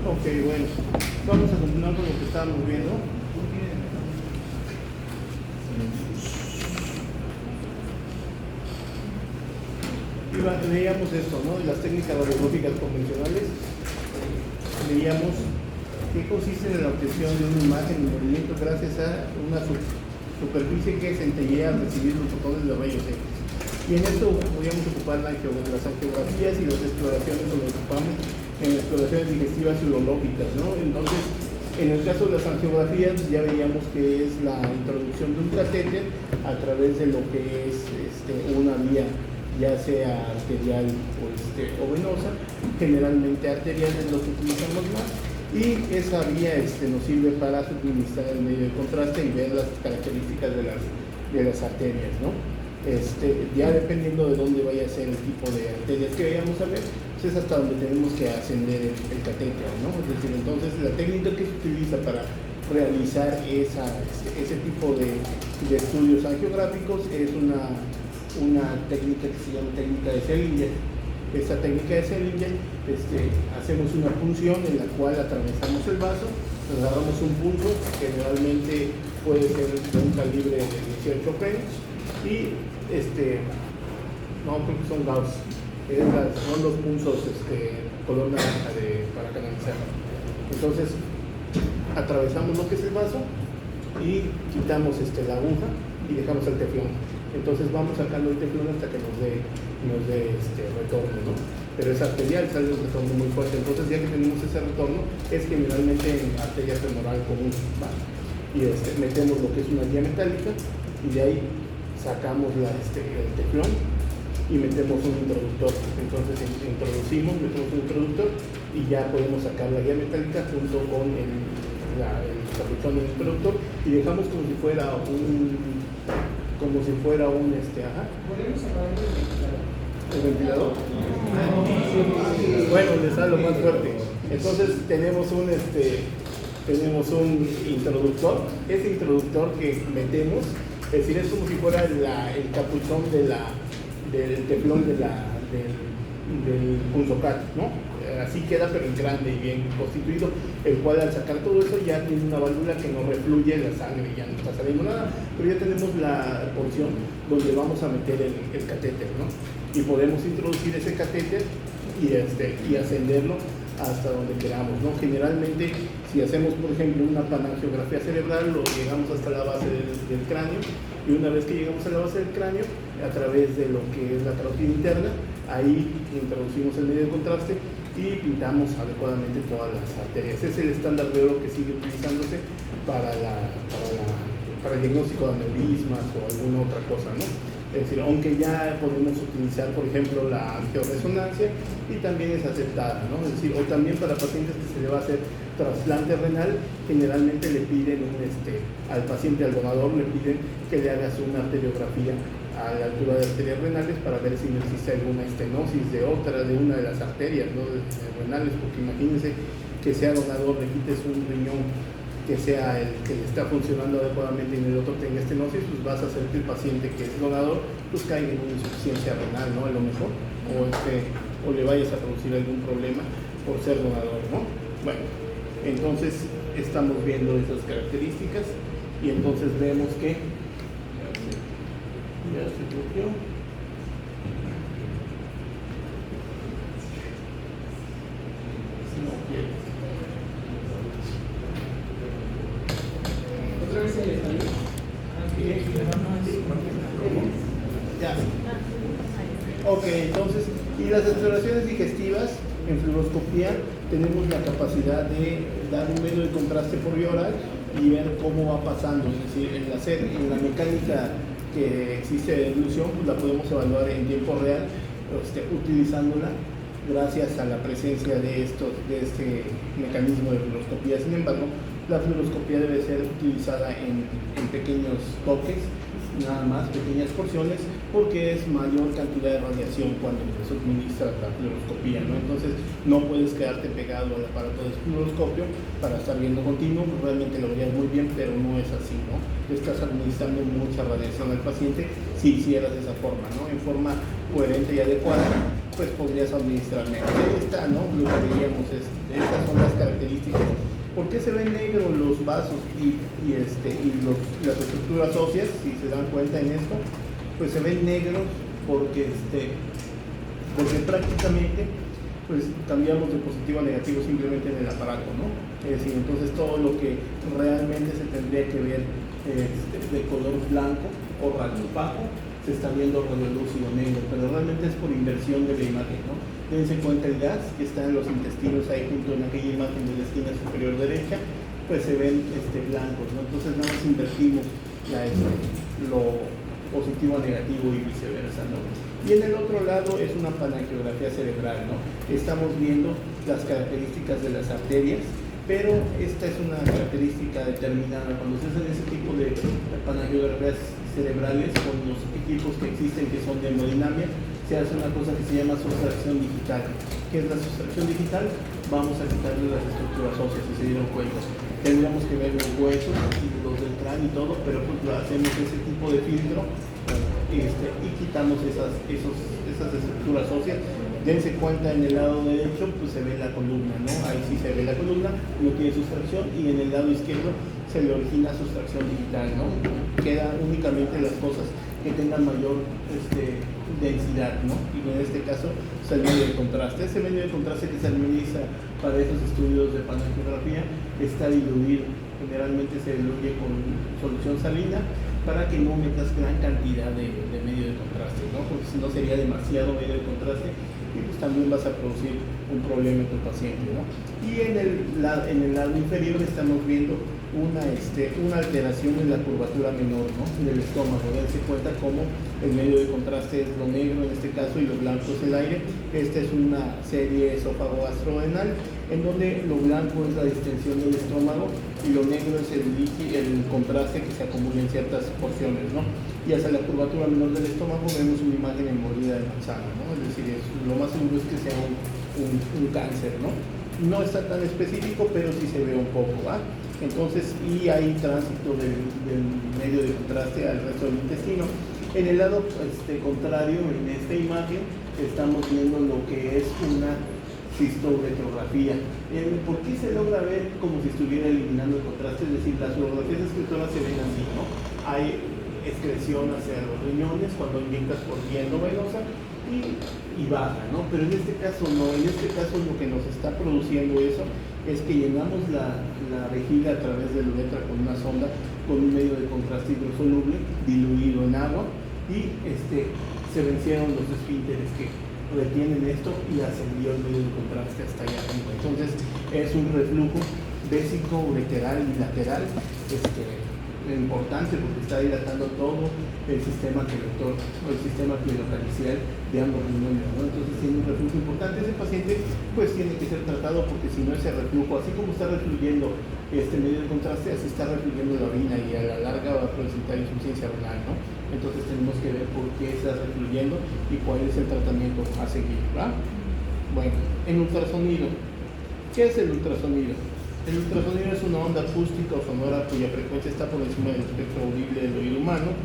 Ok, bueno, vamos a continuar con lo que estábamos viendo. Leíamos esto, ¿no? De las técnicas radiológicas convencionales. Leíamos qué consiste en la obtención de una imagen en movimiento gracias a una superficie que centellea al recibir los fotones de rayos X. Y en esto podríamos ocupar las angiografías y las exploraciones, o lo ocupamos en exploraciones digestivas y urológicas, ¿no? Entonces, en el caso de las angiografías, ya veíamos que es la introducción de un catéter a través de lo que es una vía, ya sea arterial o venosa. Generalmente arterial es lo que utilizamos más, y esa vía nos sirve para suministrar el medio de contraste y ver las características de las arterias, ¿no? Ya dependiendo de dónde vaya a ser el tipo de arterias que vayamos a ver, pues es hasta donde tenemos que ascender el catéter, ¿no? Es decir, entonces la técnica que se utiliza para realizar ese tipo de estudios angiográficos es una técnica que se llama técnica de Selinger. Esta técnica de Selinger, hacemos una punción en la cual atravesamos el vaso, nos damos un punto, generalmente puede ser de un calibre de 18 French, y no creo que son Gauss, son los punzos color naranja para canalizar. Entonces atravesamos lo que es el vaso y quitamos la aguja y dejamos el teflón. Entonces vamos sacando el teflón hasta que nos dé retorno, ¿no? Pero es arterial, sale un retorno muy fuerte. Entonces ya que tenemos ese retorno, es generalmente en arteria femoral común, ¿vale? Y metemos lo que es una guía metálica y de ahí sacamos el teflón y metemos un introductor. Entonces metemos un introductor y ya podemos sacar la guía metálica junto con el capuchón del introductor, y dejamos como si fuera un ¿Podemos hablar del ventilador. Bueno, les da lo más fuerte. Entonces tenemos un introductor. Ese introductor que metemos, es decir, es como si fuera el capuchón del teflón del punzocat, ¿no? Así queda, pero en grande y bien constituido, el cual al sacar todo eso ya tiene una válvula que no refluye la sangre, ya no está saliendo nada, pero ya tenemos la porción donde vamos a meter el catéter, ¿no? Y podemos introducir ese catéter y ascenderlo hasta donde queramos, ¿no? Generalmente, si hacemos, por ejemplo, una panangiografía cerebral, lo llegamos hasta la base del cráneo, y una vez que llegamos a la base del cráneo, a través de lo que es la carótida interna, ahí introducimos el medio de contraste y pintamos adecuadamente todas las arterias. Ese es el estándar de oro que sigue utilizándose para el diagnóstico de aneurismas o alguna otra cosa, ¿no? Es decir, aunque ya podemos utilizar, por ejemplo, la angioresonancia, y también es aceptada, ¿no? Es decir, o también para pacientes que se le va a hacer trasplante renal, generalmente le piden al paciente, al donador, le piden que le hagas una arteriografía a la altura de arterias renales para ver si no existe alguna estenosis de una de las arterias, ¿no? renales, porque imagínense que sea donador, le quites un riñón que sea el que está funcionando adecuadamente y en el otro tenga estenosis, pues vas a hacer que el paciente que es donador pues caiga en una insuficiencia renal, ¿no? A lo mejor, o le vayas a producir algún problema por ser donador, ¿no? Bueno, entonces estamos viendo esas características y entonces vemos que ya se bloqueó. No quiere. ¿Otra vez el español? Ya. Ok, entonces, y las exploraciones digestivas en fluoroscopía tenemos la capacidad de dar un medio de contraste por vía oral y ver cómo va pasando, es decir, en la mecánica que existe de dilución, pues la podemos evaluar en tiempo real, utilizándola gracias a la presencia de este mecanismo de fluoroscopía. Sin embargo, la fluoroscopía debe ser utilizada en pequeños toques, nada más, pequeñas porciones, porque es mayor cantidad de radiación cuando se administra la fluoroscopía, ¿no? Entonces no puedes quedarte pegado al aparato de fluoroscopio para estar viendo continuo, pues realmente lo verías muy bien, pero no es así, ¿no? Estás administrando mucha radiación al paciente si hicieras de esa forma, ¿no? En forma coherente y adecuada, pues podrías administrar mejor. Ahí está, ¿no? Lo que veíamos es, estas son las características. ¿Por qué se ven negros los vasos las estructuras óseas? Si se dan cuenta en esto, pues se ven negros porque prácticamente pues cambiamos de positivo a negativo simplemente en el aparato, ¿no? Es decir, entonces todo lo que realmente se tendría que ver de color blanco o radio opaco se está viendo radiolúcido negro, pero realmente es por inversión de la imagen, ¿no? Dense cuenta el gas que está en los intestinos ahí junto en aquella imagen de la esquina superior derecha, pues se ven blancos, ¿no? Entonces nada más invertimos lo positivo a negativo y viceversa, ¿no? Y en el otro lado es una panangiografía cerebral, ¿no? Estamos viendo las características de las arterias, pero esta es una característica determinada. Cuando se hacen ese tipo de panangiografías cerebrales con los equipos que existen que son de hemodinamia, se hace una cosa que se llama sustracción digital. ¿Qué es la sustracción digital? Vamos a quitarle las estructuras óseas, si se dieron cuenta. Tendríamos que ver los huesos y los del cráneo y todo, pero pues hacemos ese tipo de filtro y quitamos esas estructuras óseas. Dense cuenta, en el lado derecho pues se ve la columna, ¿no? Ahí sí se ve la columna, no tiene sustracción, y en el lado izquierdo se le origina sustracción digital, ¿no? Quedan únicamente las cosas que tengan mayor densidad, ¿no? Y en este caso es el medio de contraste. Ese medio de contraste que se administra para esos estudios de panangiografía está diluido. Generalmente se diluye con solución salina para que no metas gran cantidad de medio de contraste, ¿no? Porque si no sería demasiado medio de contraste y pues también vas a producir un problema en tu paciente, ¿no? Y en el lado inferior estamos viendo una alteración en la curvatura menor, ¿no? Del estómago. Dense cuenta cómo el medio de contraste es lo negro en este caso y lo blanco es el aire. Esta es una serie esófago-gastrodenal en donde lo blanco es la distensión del estómago y lo negro es el contraste que se acumula en ciertas porciones, ¿no? Y hacia la curvatura menor del estómago vemos una imagen en mordida de manzana, ¿no? Es decir, lo más seguro es que sea un cáncer, ¿no? No está tan específico, pero sí se ve un poco, ¿va? Entonces, y hay tránsito del medio de contraste al resto del intestino. En el lado contrario, en esta imagen, estamos viendo lo que es una cistourografía. ¿Por qué se logra ver como si estuviera eliminando el contraste? Es decir, las urografías escritoras se ven así, ¿no? Hay excreción hacia los riñones cuando inyectas por vía endovenosa y baja, ¿no? Pero en este caso no. En este caso lo que nos está produciendo eso es que llenamos la vejiga a través de la uretra con una sonda con un medio de contraste hidrosoluble diluido en agua y se vencieron los esfínteres que retienen esto y ascendió el medio de contraste hasta allá arriba. Entonces es un reflujo vésico, ureteral y lateral importante porque está dilatando todo el sistema clerector o el sistema clerocanicial de ambos riñones, ¿no? Entonces tiene un reflujo importante. Ese paciente pues tiene que ser tratado porque si no ese reflujo, así como está refluyendo este medio de contraste, así está refluyendo la orina y a la larga va a presentar insuficiencia renal, ¿no? Entonces tenemos que ver por qué está refluyendo y cuál es el tratamiento a seguir, ¿verdad? Bueno, en ultrasonido. ¿Qué es el ultrasonido? El ultrasonido es una onda acústica o sonora cuya frecuencia está por encima del espectro audible del oído humano,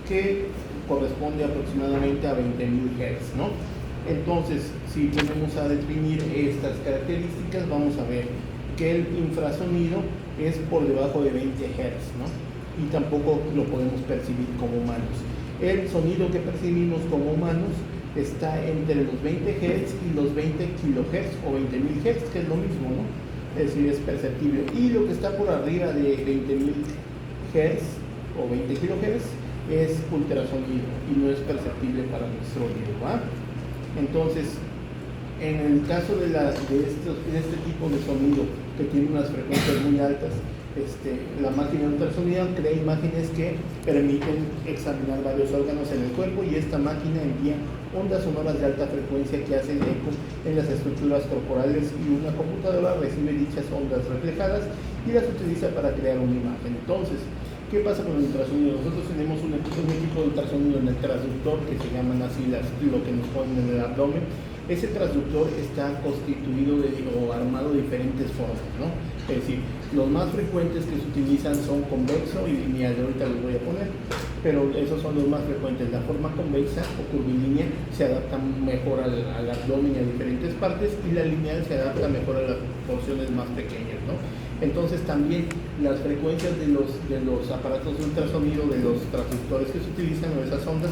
que corresponde aproximadamente a 20.000 Hz, ¿no? Entonces, si ponemos a definir estas características, vamos a ver que el infrasonido es por debajo de 20 Hz, ¿no? Y tampoco lo podemos percibir como humanos. El sonido que percibimos como humanos está entre los 20 Hz y los 20 kHz o 20.000 Hz, que es lo mismo, ¿no? Es decir, es perceptible. Y lo que está por arriba de 20.000 Hz o 20 kHz es ultrasonido y no es perceptible para nuestro oído, ¿va? Entonces, en el caso de este tipo de sonido que tiene unas frecuencias muy altas, la máquina ultrasonido crea imágenes que permiten examinar varios órganos en el cuerpo y esta máquina envía ondas sonoras de alta frecuencia que hacen eco en las estructuras corporales y una computadora recibe dichas ondas reflejadas y las utiliza para crear una imagen. Entonces, ¿qué pasa con el ultrasonido? Nosotros tenemos un equipo de ultrasonido en el transductor que se llaman así lo que nos ponen en el abdomen. Ese transductor está constituido o armado de diferentes formas, ¿no? Es decir, los más frecuentes que se utilizan son convexo y lineal, ahorita les voy a poner. pero esos son los más frecuentes. La forma convexa o curvilínea se adapta mejor al abdomen y a diferentes partes, y la lineal se adapta mejor a las porciones más pequeñas, ¿no? Entonces también las frecuencias de los aparatos de ultrasonido, de los transductores que se utilizan o esas ondas,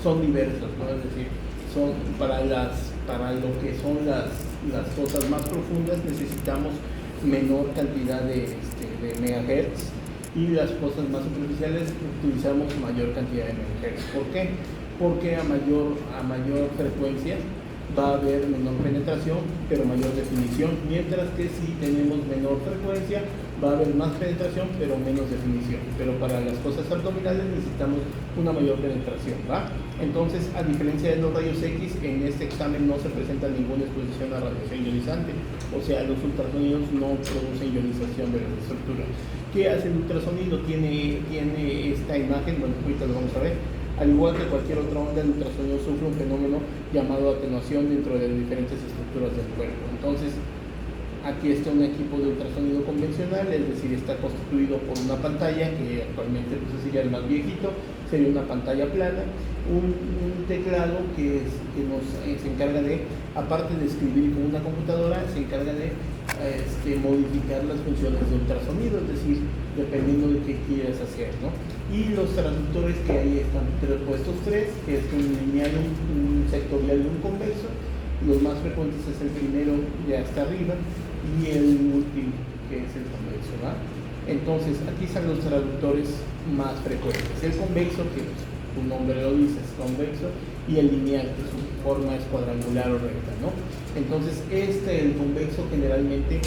son diversas, ¿no? Es decir, son para lo que son las cosas más profundas necesitamos menor cantidad de megahertz, y las cosas más superficiales utilizamos mayor cantidad de megahertz. ¿Por qué? Porque a mayor frecuencia va a haber menor penetración pero mayor definición, mientras que si tenemos menor frecuencia va a haber más penetración pero menos definición. Pero para las cosas abdominales necesitamos una mayor penetración, ¿va? Entonces, a diferencia de los rayos X, en este examen no se presenta ninguna exposición a radiación ionizante, o sea, los ultrasonidos no producen ionización de las estructuras. ¿Qué hace el ultrasonido? Tiene esta imagen, bueno, ahorita lo vamos a ver. Al igual que cualquier otra onda, el ultrasonido sufre un fenómeno llamado atenuación dentro de las diferentes estructuras del cuerpo. Entonces, aquí está un equipo de ultrasonido convencional, es decir, está constituido por una pantalla, que actualmente pues, sería el más viejito, sería una pantalla plana, un teclado que se encarga de, aparte de escribir con una computadora, se encarga de modificar las funciones de ultrasonido, es decir, dependiendo de qué quieras hacer, ¿no? Y los traductores que ahí están puestos tres, que es un lineal, un sectorial y un convexo. Los más frecuentes es el primero, ya está arriba, y el último, que es el convexo, ¿va? Entonces, aquí están los traductores más frecuentes. El convexo, que su nombre lo dice, es convexo, y el lineal, que su forma es cuadrangular o recta, ¿no? Entonces, el convexo generalmente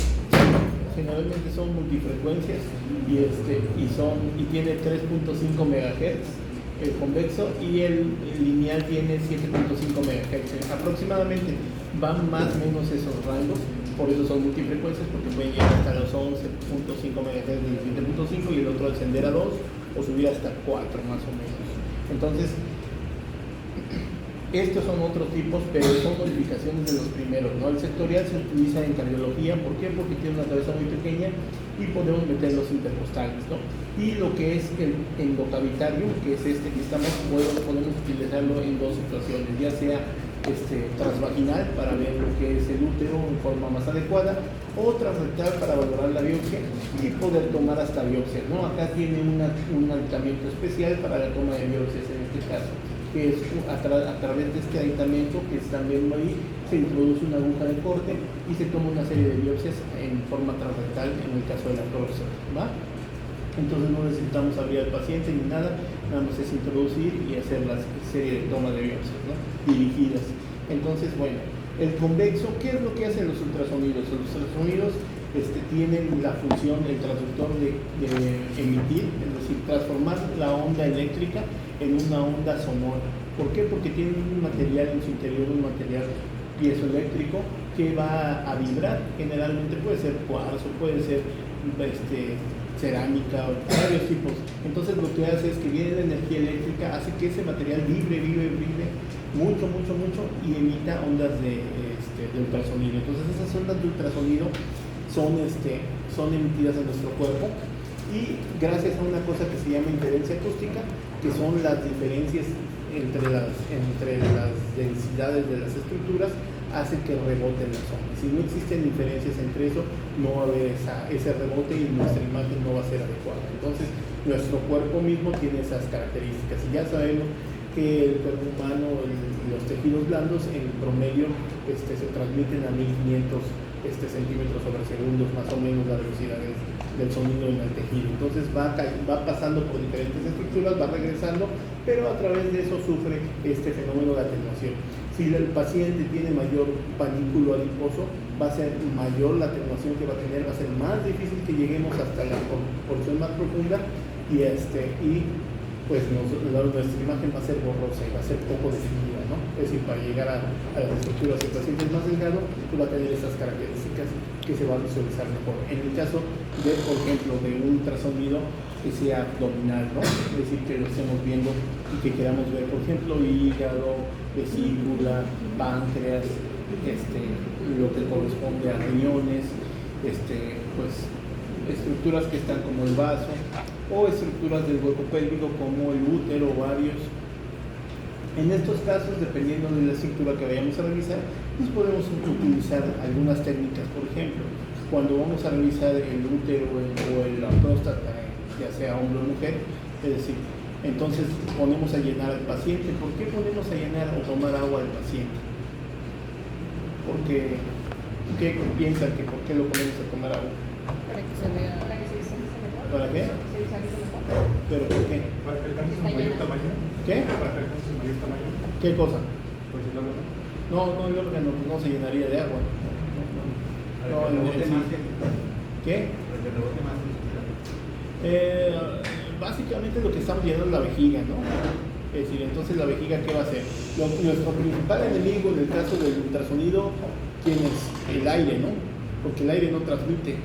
son multifrecuencias y tiene 3.5 MHz el convexo, y el lineal tiene 7.5 MHz. Aproximadamente van más o menos esos rangos, por eso son multifrecuencias, porque pueden llegar hasta los 11.5 MHz del 7.5 y el otro ascender a 2 o subir hasta 4 más o menos. Entonces, estos son otros tipos, pero son modificaciones de los primeros, ¿no? El sectorial se utiliza en cardiología, ¿por qué? Porque tiene una cabeza muy pequeña y podemos meter los intercostales, ¿no? Y lo que es el endocavitario, que es este que estamos, podemos utilizarlo en dos situaciones, ya sea transvaginal para ver lo que es el útero en forma más adecuada, o transrectal para valorar la biopsia y poder tomar hasta biopsias, ¿no? Acá tiene un aditamiento especial para la toma de biopsias en este caso, que es a través de este aditamento que están viendo ahí, se introduce una aguja de corte y se toma una serie de biopsias en forma transrectal en el caso de la próstata, ¿va? Entonces no necesitamos abrir al paciente ni nada más es introducir y hacer la serie de tomas de biopsias, ¿no? Dirigidas. Entonces, bueno, el convexo, ¿qué es lo que hacen los ultrasonidos? Los ultrasonidos tienen la función, el transductor de emitir, es decir, transformar la onda eléctrica en una onda sonora. ¿Por qué? Porque tienen un material en su interior, un material piezoeléctrico que va a vibrar. Generalmente puede ser cuarzo, puede ser cerámica, varios tipos. Entonces lo que hace es que viene la energía eléctrica, hace que ese material vibre mucho y emita ondas de ultrasonido. Entonces esas ondas de ultrasonido son emitidas en nuestro cuerpo, y gracias a una cosa que se llama impedancia acústica, que son las diferencias entre las densidades de las estructuras, hace que reboten las ondas. Si no existen diferencias entre eso, no va a haber ese rebote y nuestra imagen no va a ser adecuada. Entonces, nuestro cuerpo mismo tiene esas características, y ya sabemos que el cuerpo humano y los tejidos blandos en promedio se transmiten a 1500 centímetros sobre segundos, más o menos la velocidad del sonido en el tejido. Entonces va pasando por diferentes estructuras, va regresando, pero a través de eso sufre este fenómeno de atenuación. Si el paciente tiene mayor panículo adiposo, va a ser mayor la atenuación que va a tener, va a ser más difícil que lleguemos hasta la porción más profunda, y pues nuestra imagen va a ser borrosa y va a ser poco definida, ¿no? Es decir, para llegar a las estructuras del paciente más delgado, pues va a tener esas características que se va a visualizar mejor. En el caso de, por ejemplo, de un ultrasonido que sea abdominal, ¿no? Es decir, que lo estemos viendo y que queramos ver, por ejemplo, hígado, vesícula, páncreas, lo que corresponde a riñones, pues estructuras que están como el vaso o estructuras del hueco pélvico como el útero, ovarios. En estos casos, dependiendo de la estructura que vayamos a revisar, pues podemos utilizar algunas técnicas. Por ejemplo, cuando vamos a revisar el útero o la próstata, ya sea hombre o mujer, es decir, entonces ponemos a llenar al paciente. ¿Por qué ponemos a llenar o tomar agua al paciente? Porque, ¿qué piensan que por qué lo ponemos a tomar agua? Para que se vea. Para que se visualice mejor. ¿Para qué? Se visualice mejor. ¿Pero por qué? Para que alcance su mayor tamaño. ¿Qué? Para que alcance su mayor tamaño. ¿Qué cosa? Pues el órgano. No, el órgano no se llenaría de agua. No, ¿qué? Para que rebote más en su vida. Básicamente lo que estamos llenando es la vejiga, ¿no? Es decir, entonces la vejiga, ¿qué va a hacer? Nuestro principal enemigo en el caso del ultrasonido, ¿quién es? El aire, ¿no? Porque el aire no transmite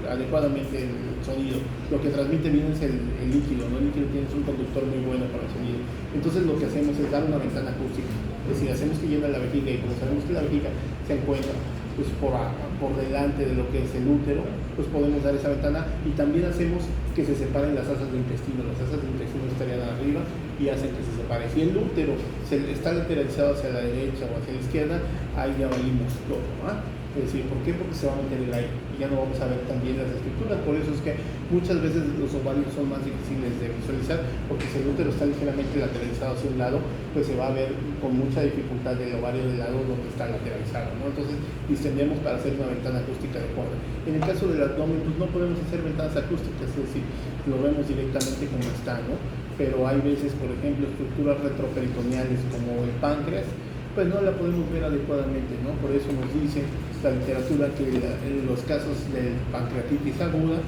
adecuadamente el sonido. Lo que transmite bien es el líquido, ¿no? El líquido tiene un conductor muy bueno para el sonido. Entonces lo que hacemos es dar una ventana acústica. Es decir, hacemos que llena la vejiga y como sabemos que la vejiga se encuentra pues por delante de lo que es el útero, pues podemos dar esa ventana y también hacemos que se separen las asas de intestino. Las asas de intestino estarían arriba y hacen que se separe. Si el útero está lateralizado hacia la derecha o hacia la izquierda, ahí ya valimos todo, ¿ah? Es decir, ¿por qué? Porque se va a meter el aire y ya no vamos a ver también las estructuras. Por eso es que muchas veces los ovarios son más difíciles de visualizar, porque si el útero está ligeramente lateralizado hacia un lado, pues se va a ver con mucha dificultad el ovario del lado donde está lateralizado, ¿no? Entonces distendemos para hacer una ventana acústica adecuada. En el caso del abdomen, pues no podemos hacer ventanas acústicas, es decir, lo vemos directamente como está, ¿no? Pero hay veces, por ejemplo, estructuras retroperitoneales como el páncreas, pues no la podemos ver adecuadamente, ¿no? Por eso nos dice la literatura que en los casos de pancreatitis aguda,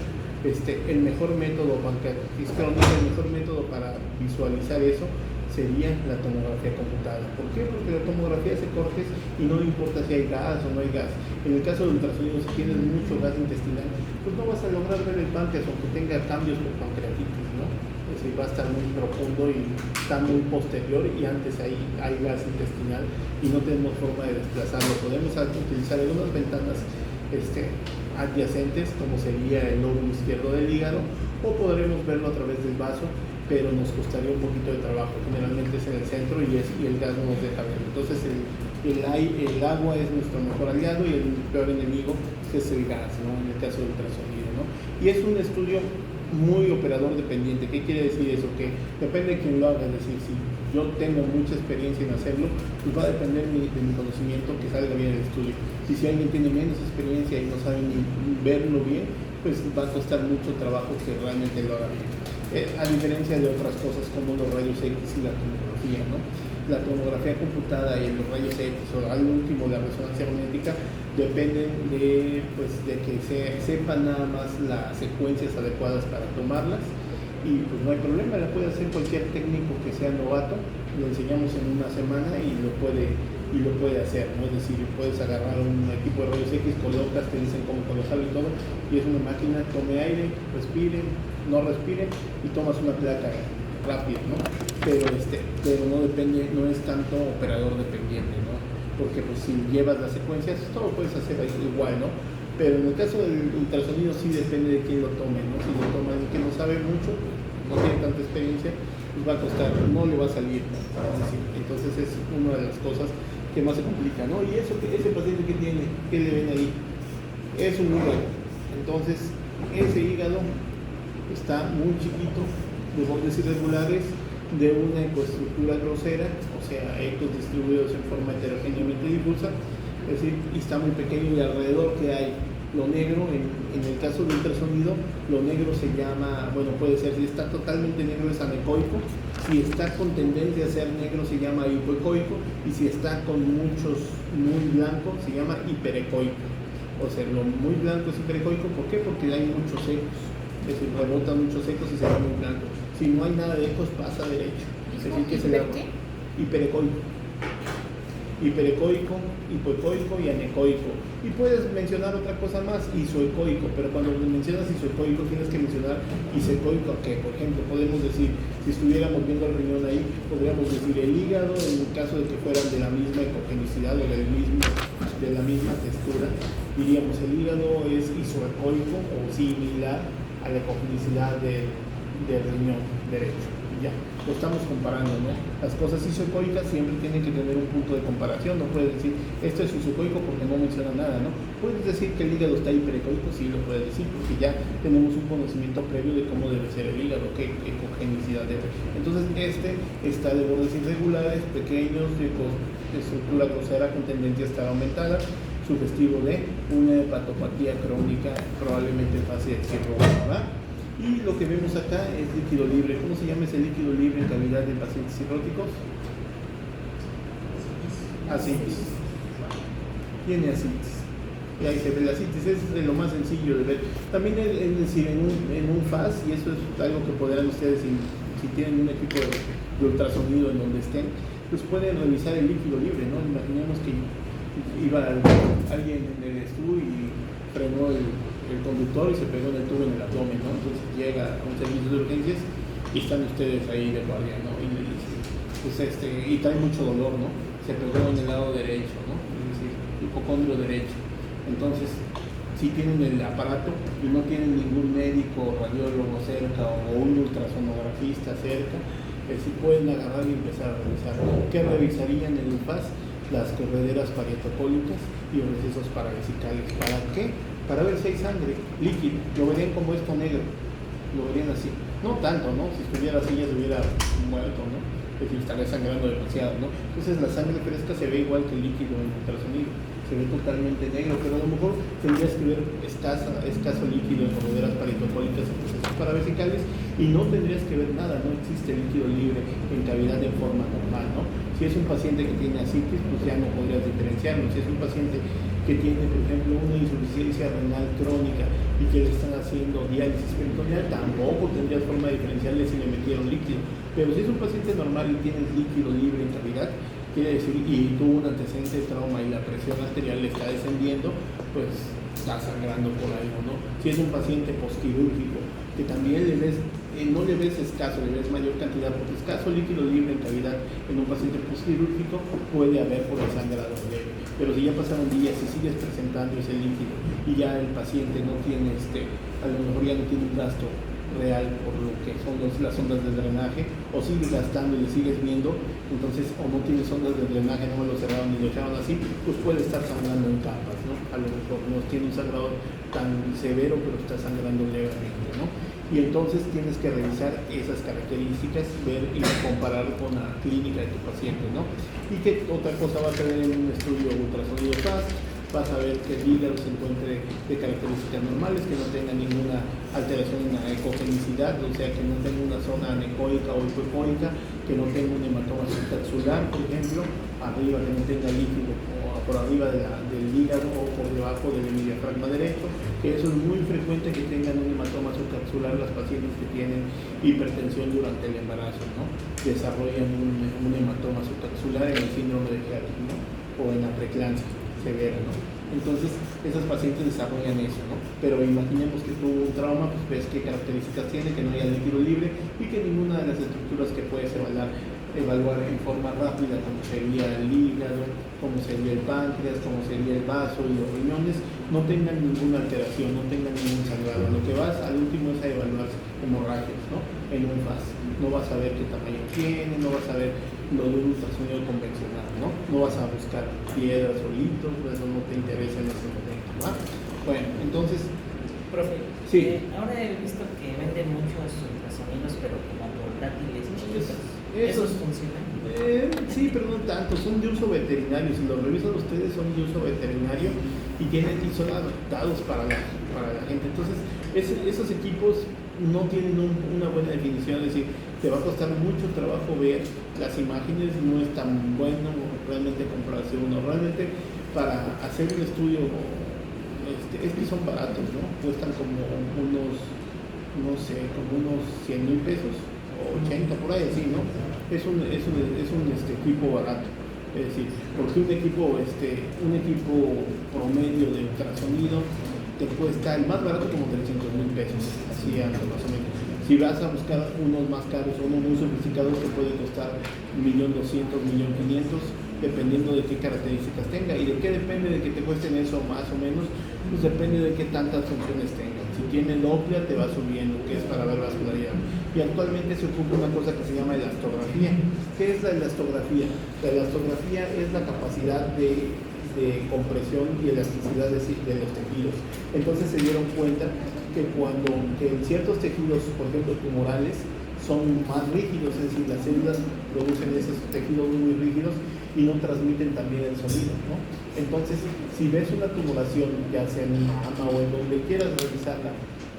el mejor método, pancreatitis crónica, el mejor método para visualizar eso sería la tomografía computada. ¿Por qué? Porque la tomografía hace cortes y no importa si hay gas o no hay gas. En el caso del ultrasonido, si tienes mucho gas intestinal, pues no vas a lograr ver el páncreas aunque tenga cambios por pancreatitis, ¿no? Es decir, va a estar muy profundo y está muy posterior y antes hay gas intestinal y no tenemos forma de desplazarlo. Podemos utilizar algunas ventanas adyacentes, como sería el lóbulo izquierdo del hígado, o podremos verlo a través del vaso, pero nos costaría un poquito de trabajo. Generalmente es en el centro y el gas no nos deja verlo. Entonces el agua es nuestro mejor aliado y el peor enemigo es el gas, ¿no? En el caso del ultrasonido, ¿no? Y es un estudio muy operador dependiente. ¿Qué quiere decir eso? Que depende de quién lo haga. Es decir, si yo tengo mucha experiencia en hacerlo, pues va a depender de mi conocimiento que salga bien el estudio. Y si alguien tiene menos experiencia y no sabe ni verlo bien, pues va a costar mucho trabajo que realmente lo haga bien. A diferencia de otras cosas como los rayos X y la tomografía, ¿no? La tomografía computada y los rayos X o al último la resonancia magnética dependen de que se sepan nada más las secuencias adecuadas para tomarlas y pues no hay problema, la puede hacer cualquier técnico que sea novato, lo enseñamos en una semana y lo puede hacer, ¿no? Es decir, puedes agarrar un equipo de rayos X, colocas, te dicen cómo colocarlo y todo, y es una máquina, tome aire, respire, no respire y tomas una placa rápido, ¿no? Pero no depende, no es tanto operador dependiente, ¿no? Porque pues si llevas las secuencias, todo puedes hacer igual, ¿no? Pero en el caso del ultrasonido sí depende de quién lo tome, ¿no? Si lo toma el que no sabe mucho, no tiene tanta experiencia, pues va a costar, no le va a salir, ¿no? Es decir, entonces es una de las cosas que más se complica, ¿no? Y ese paciente que tiene, ¿qué le ven ahí? Es un hígado. Entonces, ese hígado está muy chiquito, de bordes irregulares, de una ecoestructura grosera, o sea, ecos distribuidos en forma heterogéneamente difusa, es decir, y está muy pequeño y alrededor que hay lo negro, en el caso del ultrasonido, lo negro se llama, bueno, puede ser, si está totalmente negro es anecoico, si está con tendencia a ser negro se llama hipoecoico, y si está con muchos muy blanco se llama hiperecoico. O sea, lo muy blanco es hiperecoico, ¿por qué? Porque hay muchos ecos, es decir, rebotan muchos ecos y se ve muy blanco. Si no hay nada de ecos, pasa derecho. Es decir, que es el agua. Hiperecoico. hiperecoico, hipoecoico y anecoico. Y puedes mencionar otra cosa más, isoecoico, pero cuando mencionas isoecoico tienes que mencionar isecoico, que por ejemplo podemos decir, si estuviéramos viendo el riñón ahí, podríamos decir el hígado, en el caso de que fueran de la misma ecogenicidad o de la misma textura, diríamos el hígado es isoecoico o similar a la ecogenicidad del riñón derecho. Ya, lo estamos comparando, ¿no? Las cosas isoecoicas siempre tienen que tener un punto de comparación, no puedes decir, esto es isoecoico porque no menciona nada, ¿no? Puedes decir que el hígado está hiperecoico, sí lo puedes decir, porque ya tenemos un conocimiento previo de cómo debe ser el hígado, qué ecogenicidad debe. Entonces, está de bordes irregulares, pequeños, de estructura grosera con tendencia a estar aumentada, sugestivo de una hepatopatía crónica, probablemente fase de cirrosis, ¿verdad? Y lo que vemos acá es líquido libre. ¿Cómo se llama ese líquido libre en cavidad de pacientes cirróticos? Asitis. Tiene asitis. Y ahí se ve la asitis, es de lo más sencillo de ver. También es decir, en un FAS, y eso es algo que podrán ustedes, si tienen un equipo de ultrasonido en donde estén, pues pueden revisar el líquido libre, ¿no? Imaginemos que iba alguien en el STU y frenó el conductor y se pegó en el tubo en el abdomen, ¿no? Entonces llega a un servicio de urgencias y están ustedes ahí de guardia, ¿no? Y le dicen, pues y trae mucho dolor, ¿no? Se pegó en el lado derecho, ¿no? Es decir, hipocondrio derecho. Entonces, si tienen el aparato y no tienen ningún médico, radiólogo cerca o un ultrasonografista cerca, si pueden agarrar y empezar a revisar. ¿Qué revisarían en el FAS? Las correderas parietocólicas y los recesos paravesicales. ¿Para qué? Para ver si hay sangre líquida. Lo verían como esto negro, lo verían así. No tanto, ¿no? Si estuviera así ya se hubiera muerto, ¿no? Es decir, estaría sangrando demasiado, ¿no? Entonces la sangre fresca se ve igual que el líquido en ultrasonido, se ve totalmente negro, pero a lo mejor tendrías que ver escaso líquido en correderas parietocólicas y procesos paravesicales y no tendrías que ver nada, no existe líquido libre en cavidad de forma normal, ¿no? Si es un paciente que tiene asitis, pues ya no podrías diferenciarlo. Si es un paciente que tiene, por ejemplo, una insuficiencia renal crónica y que le están haciendo diálisis peritoneal, tampoco tendrías forma de diferenciarle si le metieron líquido. Pero si es un paciente normal y tienes líquido libre en cavidad, quiere decir, y tuvo un antecedente de trauma y la presión arterial le está descendiendo, pues está sangrando por algo, ¿no? Si es un paciente postquirúrgico, que también no le ves escaso, le ves mayor cantidad, porque escaso líquido libre en cavidad en un paciente postquirúrgico puede haber por el sangrado leve. Pero si ya pasaron días y sigues presentando ese líquido y ya el paciente no tiene, a lo mejor ya no tiene un gasto real por lo que son las ondas de drenaje, o sigues gastando y le sigues viendo, entonces, o no tienes ondas de drenaje, no me lo cerraron ni lo echaron así, pues puede estar sangrando en capas, ¿no? A lo mejor no tiene un sangrado tan severo, pero está sangrando levemente, ¿no? Y entonces tienes que revisar esas características, ver y comparar con la clínica de tu paciente, ¿no? Y qué otra cosa va a tener en un estudio ultrasonido FAS. Vas a ver que el hígado se encuentre de características normales, que no tenga ninguna alteración en la ecogenicidad, o sea, que no tenga una zona anecoica o hipoecoica, que no tenga un hematoma subcapsular, por ejemplo, arriba, que no tenga líquido o por arriba del hígado o por debajo del diafragma derecho, que eso es muy frecuente que tengan un hematoma subcapsular las pacientes que tienen hipertensión durante el embarazo, ¿no? Desarrollan un hematoma subcapsular en el síndrome de Haagen, ¿no? O en la preeclampsia severa, ¿no? Entonces, esas pacientes desarrollan eso, ¿no? Pero imaginemos que tuvo un trauma, pues ves qué características tiene, que no haya líquido libre y que ninguna de las estructuras que puedes evaluar en forma rápida, como sería el hígado, como sería el páncreas, como sería el vaso y los riñones, no tengan ninguna alteración, no tengan ningún sangrado. Lo que vas al último es a evaluar hemorragias, ¿no? En un FAS. No vas a ver qué tamaño tiene, no vas a ver lo de un ultrasonido convencional, ¿no? No vas a buscar piedras o litos, pues eso no te interesa en ese momento, ¿no? Bueno, entonces... Profe, sí. Ahora he visto que venden muchos ultrasonidos, pero como portátiles chiquitos. ¿Esos funcionan? Sí, pero no tanto, son de uso veterinario. Si los revisan ustedes, son de uso veterinario y son adaptados para la gente. Entonces, esos equipos no tienen una buena definición, es decir, te va a costar mucho trabajo ver las imágenes, no es tan bueno realmente comprarse uno. Realmente, para hacer un estudio, es que son baratos, ¿no? Cuestan como unos, no sé, como unos 100,000 pesos, o 80, por ahí así, ¿no? Es un equipo barato. Es decir, porque un equipo promedio de ultrasonido te cuesta el más barato como 300,000 pesos, así anda más o menos. Si vas a buscar unos más caros o unos muy sofisticados, te puede costar 1.200.000, 1.500.000, dependiendo de qué características tenga. ¿Y de qué depende de que te cuesten eso más o menos? Pues depende de qué tantas funciones tengan. Si tiene Doppler, te va subiendo, que es para ver vascularidad. Y actualmente se ocupa una cosa que se llama elastografía. ¿Qué es la elastografía? La elastografía es la capacidad de compresión y elasticidad de los tejidos. Entonces se dieron cuenta que en ciertos tejidos, por ejemplo tumorales, son más rígidos, es decir, las células producen esos tejidos muy rígidos y no transmiten también el sonido, ¿no? Entonces, si ves una tumoración, ya sea en mama o en donde quieras realizarla,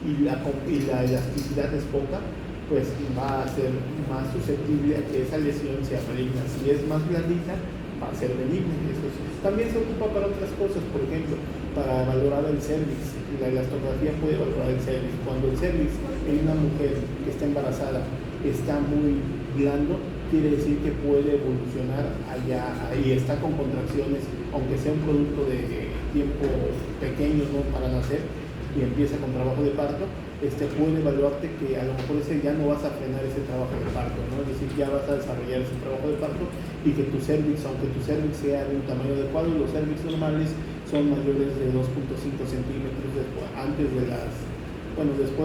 y la elasticidad es poca, pues va a ser más susceptible a que esa lesión sea maligna. Si es más blandita, va a ser benigna. También se ocupa para otras cosas, por ejemplo, para valorar el cervix. La elastografía puede valorar el cervix. Cuando el cervix en una mujer que está embarazada está muy blando, quiere decir que puede evolucionar allá y está con contracciones, aunque sea un producto de tiempo pequeño, ¿no?, para nacer, y empieza con trabajo de parto, puede evaluarte que a lo mejor ya no vas a frenar ese trabajo de parto, ¿no? Es decir, ya vas a desarrollar ese trabajo de parto y que tu cervix, aunque tu cervix sea de un tamaño adecuado, los cervix normales son mayores de 2.5 centímetros después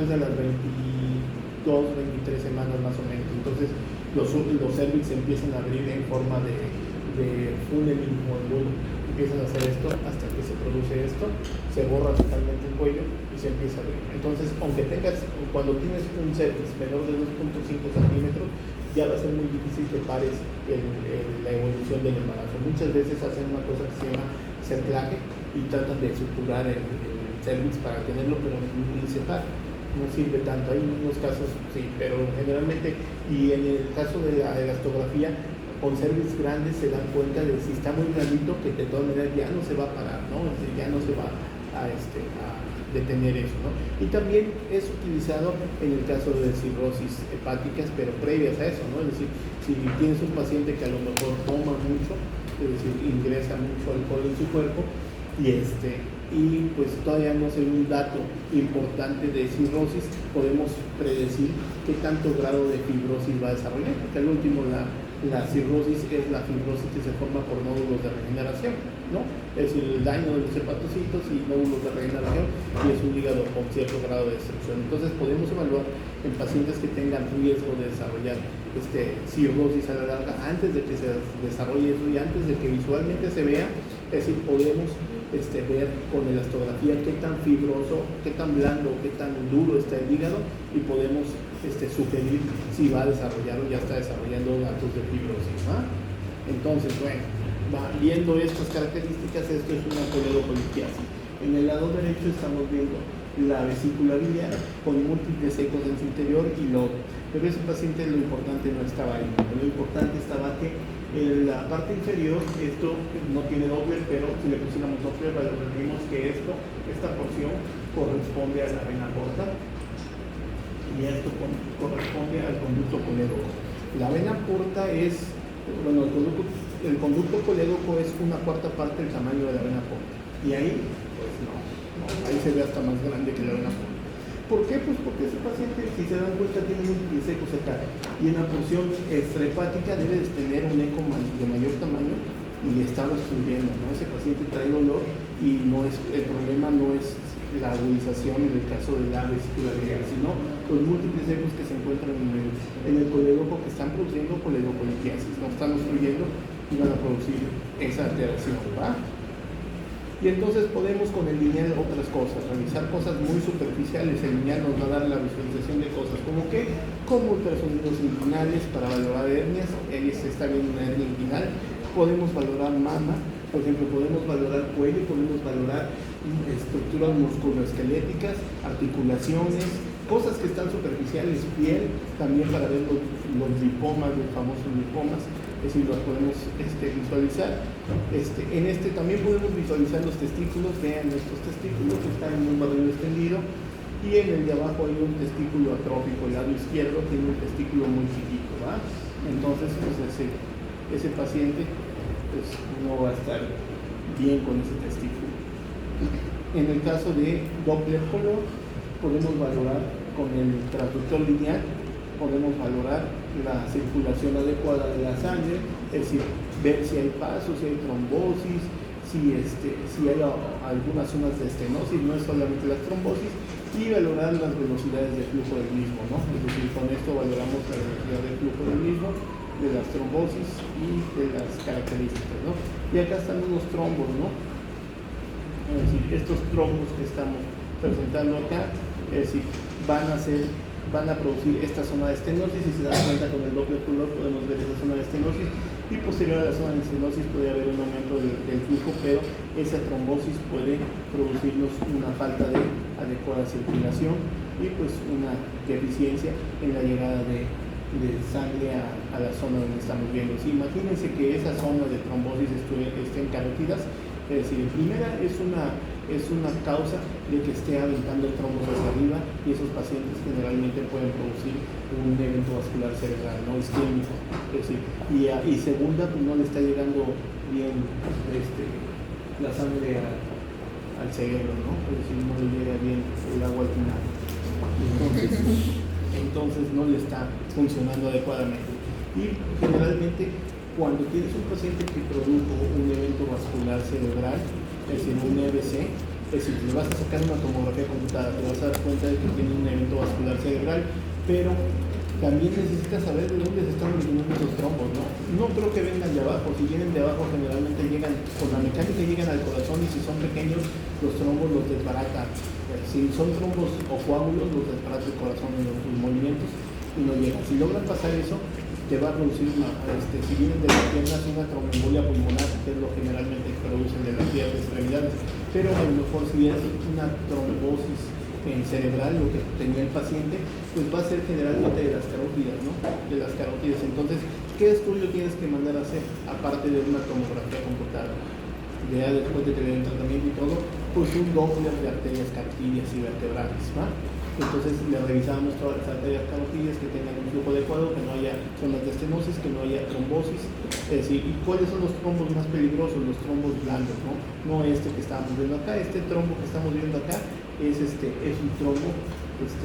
de las 22, 23 semanas más o menos. Entonces los cervix se empiezan a abrir en forma de funneling o embudo. Empiezan a hacer esto hasta que se produce esto, se borra totalmente el cuello y se empieza a abrir. Entonces, cuando tienes un cervix menor de 2.5 centímetros, ya va a ser muy difícil que pares la evolución del embarazo. Muchas veces hacen una cosa que se llama cerclaje y tratan de suturar el cervix para tenerlo, pero ni se para. No sirve tanto. Hay unos casos, sí, pero generalmente, y en el caso de la elastografía, con cervix grandes se dan cuenta de si está muy grandito, que de todas maneras ya no se va a parar, ¿no? Es decir, ya no se va a detener eso, ¿no? Y también es utilizado en el caso de cirrosis hepáticas, pero previas a eso, ¿no? Es decir, si tienes un paciente que a lo mejor toma mucho, es decir, ingresa mucho alcohol en su cuerpo, y pues todavía no se ve un dato importante de cirrosis, podemos predecir qué tanto grado de fibrosis va a desarrollar, porque al último la cirrosis es la fibrosis que se forma por nódulos de regeneración, ¿no? Es el daño de los hepatocitos y nódulos de regeneración, y es un hígado con cierto grado de destrucción. Entonces podemos evaluar en pacientes que tengan riesgo de desarrollar cirrosis a la larga antes de que se desarrolle eso y antes de que visualmente se vea. Es decir, podemos ver con elastografía qué tan fibroso, qué tan blando, qué tan duro está el hígado, y podemos sugerir si va a desarrollar o ya está desarrollando datos de fibrosis, ¿no? Entonces, bueno, viendo estas características, esto es una coledocolitiasis. En el lado derecho estamos viendo la vesicularidad con múltiples ecos en su interior y lodo. Pero ese paciente, lo importante no estaba ahí. Lo importante estaba que en la parte inferior, esto no tiene Doppler, pero si le pusiéramos Doppler, vemos que esta porción corresponde a la vena porta y esto corresponde al conducto colédoco. La vena porta el conducto colédoco es una cuarta parte del tamaño de la vena porta, y ahí, pues no, ahí se ve hasta más grande que la vena porta. ¿Por qué? Pues porque ese paciente, si se dan cuenta, tiene múltiples ecos acá, y en la porción extrahepática debe de tener un eco de mayor tamaño y está obstruyendo, ¿no? Ese paciente trae dolor y el problema no es la agudización en el caso de la vesicularidad, sino los múltiples ecos que se encuentran en el colédoco, que están produciendo coledocolitiasis, no están obstruyendo y van a producir esa alteración, ¿va? Y entonces podemos con el lineal otras cosas, realizar cosas muy superficiales. El lineal nos va a dar la visualización de cosas como ultrasonidos inguinales para valorar hernias. Ahí se está viendo una hernia inguinal. Podemos valorar mama, por ejemplo, podemos valorar cuello, podemos valorar estructuras musculoesqueléticas, articulaciones, cosas que están superficiales, piel, también para ver los lipomas, los famosos lipomas. Es decir, los podemos visualizar. También podemos visualizar los testículos. Vean, estos testículos están en un barrio extendido, y en el de abajo hay un testículo atrófico. El lado izquierdo tiene un testículo muy chiquito, ¿va? Entonces, pues ese paciente pues no va a estar bien con ese testículo. En el caso de Doppler color, podemos valorar con el transductor lineal, podemos valorar la circulación adecuada de la sangre, es decir, ver si hay pasos, si hay trombosis, si hay algunas zonas de estenosis, no es solamente la trombosis, y valorar las velocidades de flujo del mismo, ¿no? Es decir, con esto valoramos la velocidad de flujo del mismo, de las trombosis y de las características, ¿no? Y acá están los trombos, ¿no? Es decir, estos trombos que estamos presentando acá, es decir, van a producir esta zona de estenosis, y si se dan cuenta con el Doppler color podemos ver esa zona de estenosis, y posterior a la zona de estenosis puede haber un aumento del flujo, pero esa trombosis puede producirnos una falta de adecuada circulación y pues una deficiencia en la llegada de sangre a la zona donde estamos viendo. Si imagínense que esa zona de trombosis esté en carótidas, es decir, en primera es una causa de que esté aventando el trombo hacia arriba, y esos pacientes generalmente pueden producir un evento vascular cerebral, no isquémico. Es decir, y segunda, pues no le está llegando bien la sangre al cerebro, ¿no? Es decir, no le llega bien el agua al final. Entonces no le está funcionando adecuadamente. Y generalmente, cuando tienes un paciente que produjo un evento vascular cerebral, es decir, un EVC, es decir, le vas a sacar una tomografía computada, te vas a dar cuenta de que tiene un evento vascular cerebral, pero también necesitas saber de dónde se están originando esos trombos, ¿no? No creo que vengan de abajo. Si vienen de abajo, generalmente llegan, con la mecánica llegan al corazón, y si son pequeños, los trombos los desbarata. Si son trombos o coágulos, los desbarata el corazón en sus movimientos y no llegan. Si logran pasar eso, te va a producir si vienen de las piernas, una tromboembolia pulmonar, que es lo generalmente que producen de las piernas extremidades, pero a lo mejor si es una trombosis en cerebral, lo que tenía el paciente, pues va a ser generalmente de las carótidas, ¿no? De las carótidas. Entonces, ¿qué estudio tienes que mandar a hacer? Aparte de una tomografía computada, ya después de que le den tratamiento y todo, pues un Doppler de arterias carotidias y vertebrales, ¿va? Entonces le revisamos todas las arterias carotidias que tengan un flujo adecuado, que no haya zonas de estenosis, que no haya trombosis. Es decir, ¿y cuáles son los trombos más peligrosos? Los trombos blandos, ¿no? No este que estábamos viendo acá. Este trombo que estamos viendo acá es un trombo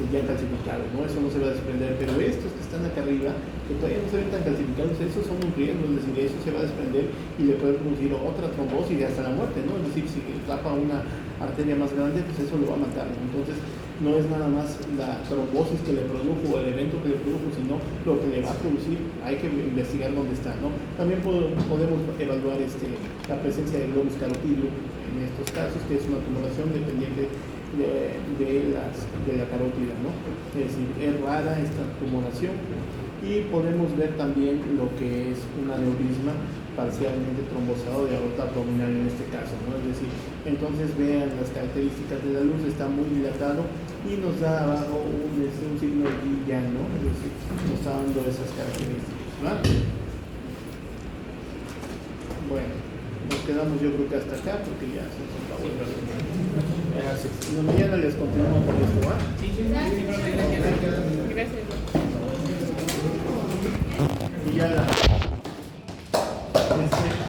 ya calcificado, ¿no? Eso no se va a desprender, pero estos que están acá arriba, que todavía no se ven tan calcificados, esos son un riesgo, es decir, eso se va a desprender y le puede producir otra trombosis y hasta la muerte, ¿no? Es decir, si tapa una arteria más grande, pues eso lo va a matar, ¿no? Entonces, no es nada más la trombosis que le produjo o el evento que le produjo, sino lo que le va a producir. Hay que investigar dónde está, ¿no? También podemos evaluar la presencia de globus carotidio en estos casos, que es una tumoración dependiente de la carótida, ¿no? Es decir, es rara esta tumoración, y podemos ver también lo que es un aneurisma parcialmente trombosado de aorta abdominal en este caso, ¿no? Es decir, entonces vean las características de la luz, está muy dilatado y nos da abajo un signo de ya, ¿no? Es decir, nos está dando esas características, ¿verdad? Bueno, nos quedamos yo creo que hasta acá porque ya se nos acabó el rato. Gracias. Mañana les continuamos con esto, ¿va? Gracias. Y ya la